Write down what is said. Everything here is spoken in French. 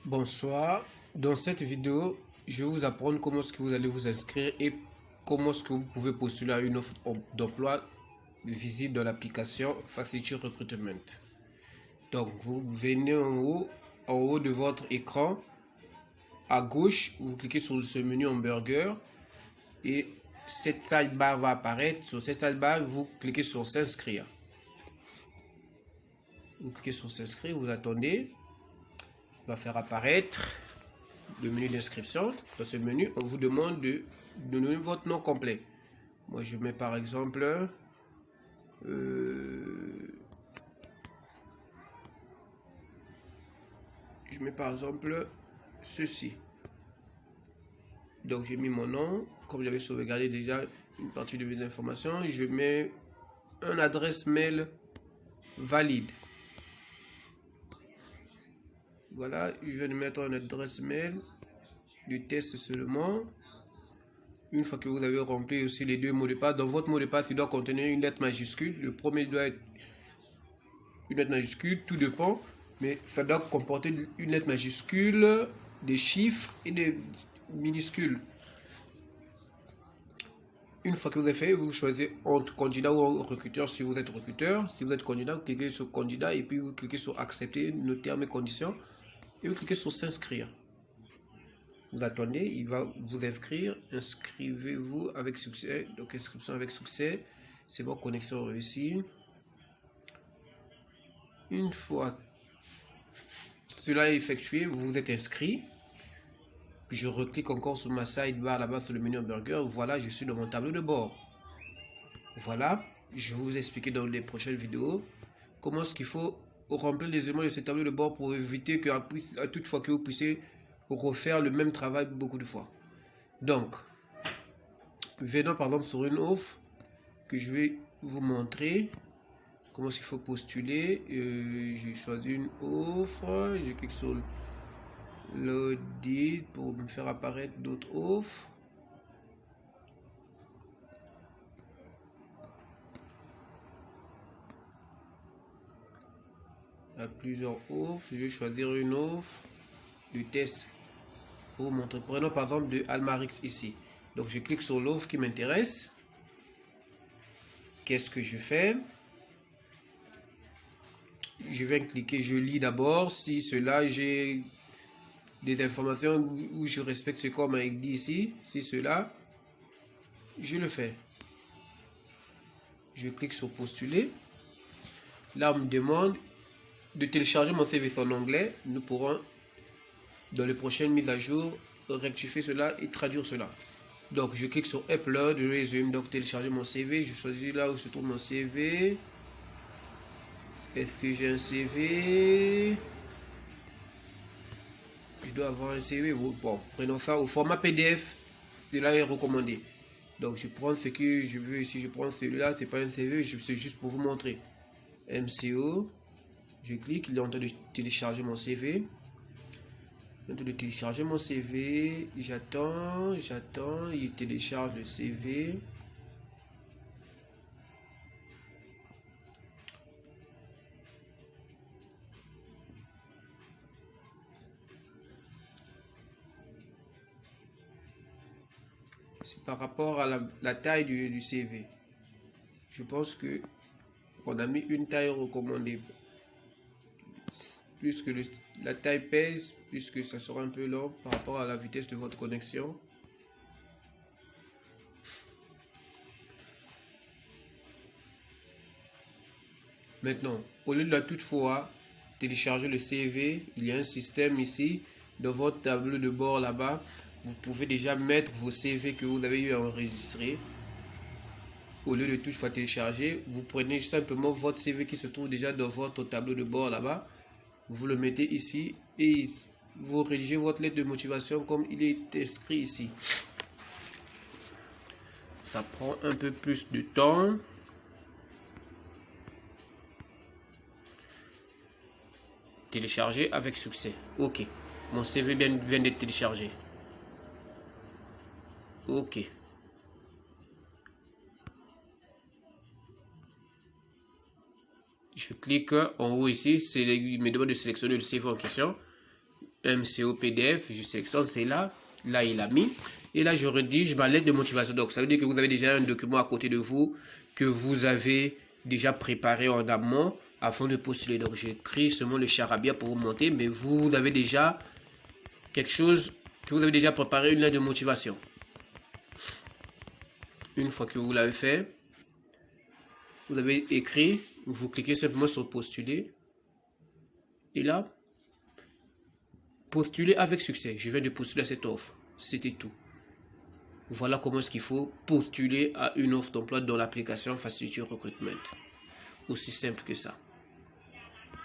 Bonsoir, dans cette vidéo, je vais vous apprendre comment est-ce que vous allez vous inscrire et comment est-ce que vous pouvez postuler à une offre d'emploi visible dans l'application Facility Recruitment. Donc, vous venez en haut de votre écran, à gauche, vous cliquez sur ce menu hamburger et cette sidebar va apparaître. Sur cette sidebar, vous cliquez sur s'inscrire. Vous cliquez sur s'inscrire, vous attendez, il va faire apparaître le menu d'inscription. Dans ce menu, on vous demande de donner votre nom complet. Moi, je mets par exemple ceci. Donc, j'ai mis mon nom. Comme j'avais sauvegardé déjà une partie de mes informations, je mets une adresse mail valide. Voilà, je vais mettre une adresse mail du test seulement. Une fois que vous avez rempli aussi les deux mots de passe, dans votre mot de passe, il doit contenir une lettre majuscule. Le premier doit être une lettre majuscule, tout dépend, mais ça doit comporter une lettre majuscule, des chiffres et des minuscules. Une fois que vous avez fait, vous choisissez entre candidat ou recruteur si vous êtes recruteur. Si vous êtes candidat, vous cliquez sur candidat et puis vous cliquez sur accepter nos termes et conditions et vous cliquez sur s'inscrire. Vous attendez, il va vous inscrire. Inscrivez-vous avec succès. Donc inscription avec succès. C'est bon, connexion réussie. Une fois cela est effectué, vous vous êtes inscrit. Puis je reclique encore sur ma sidebar là-bas sur le menu hamburger. Voilà, je suis dans mon tableau de bord. Voilà, je vais vous expliquer dans les prochaines vidéos comment est-ce qu'il faut remplir les éléments de ce tableau de bord pour éviter que à toute fois que vous puissiez refaire le même travail beaucoup de fois. Donc, venons par exemple sur une offre que je vais vous montrer comment est-ce qu'il faut postuler. J'ai choisi une offre, je clique sur l'audit pour me faire apparaître d'autres offres. Il y a plusieurs offres, je vais choisir une offre du test pour vous montrer. Prenons par exemple de Almarix ici. Donc je clique sur l'offre qui m'intéresse. Qu'est-ce que je fais? Je vais cliquer, je lis d'abord. Si cela, j'ai des informations où je respecte ce qu'on m'a dit ici. Si cela, je le fais. Je clique sur postuler. Là, on me demande de télécharger mon CV en anglais. Nous pourrons, dans les prochaines mises à jour, rectifier cela et traduire cela. Donc, je clique sur Upload, Resume, donc télécharger mon CV. Je choisis là où se trouve mon CV. Est-ce que j'ai un CV? Je dois avoir un CV. Bon, prenons ça au format PDF. Cela est recommandé. Donc, je prends ce que je veux ici. Je prends celui-là. C'est pas un CV. C'est juste pour vous montrer. MCO. Je clique. Il est en train de télécharger mon CV. Il est en train de télécharger mon CV. J'attends. Il télécharge le CV. C'est par rapport à la taille du CV. Je pense que on a mis une taille recommandée. Plus que la taille pèse, plus que ça sera un peu long par rapport à la vitesse de votre connexion. Maintenant, au lieu de la toutefois télécharger le CV, il y a un système ici dans votre tableau de bord là-bas. Vous pouvez déjà mettre vos CV que vous avez eu à enregistrer. Au lieu de toutefois télécharger, vous prenez simplement votre CV qui se trouve déjà dans votre tableau de bord là-bas. Vous le mettez ici et vous rédigez votre lettre de motivation comme il est inscrit ici. Ça prend un peu plus de temps. Télécharger avec succès. Ok. Mon CV vient d'être téléchargé. Ok. Je clique en haut ici. Il me demande de sélectionner le CV en question. MCO PDF, je sélectionne, c'est là. Là, il a mis. Et là, je rédige ma lettre de motivation. Donc, ça veut dire que vous avez déjà un document à côté de vous que vous avez déjà préparé en amont afin de postuler. Donc, j'écris seulement le charabia pour vous monter, mais vous avez déjà quelque chose que vous avez déjà préparé, une lettre de motivation. Une fois que vous l'avez fait, vous avez écrit, vous cliquez simplement sur postuler. Et là, postuler avec succès. Je viens de postuler à cette offre. C'était tout. Voilà comment est-ce qu'il faut postuler à une offre d'emploi dans l'application Facility Recruitment. Aussi simple que ça.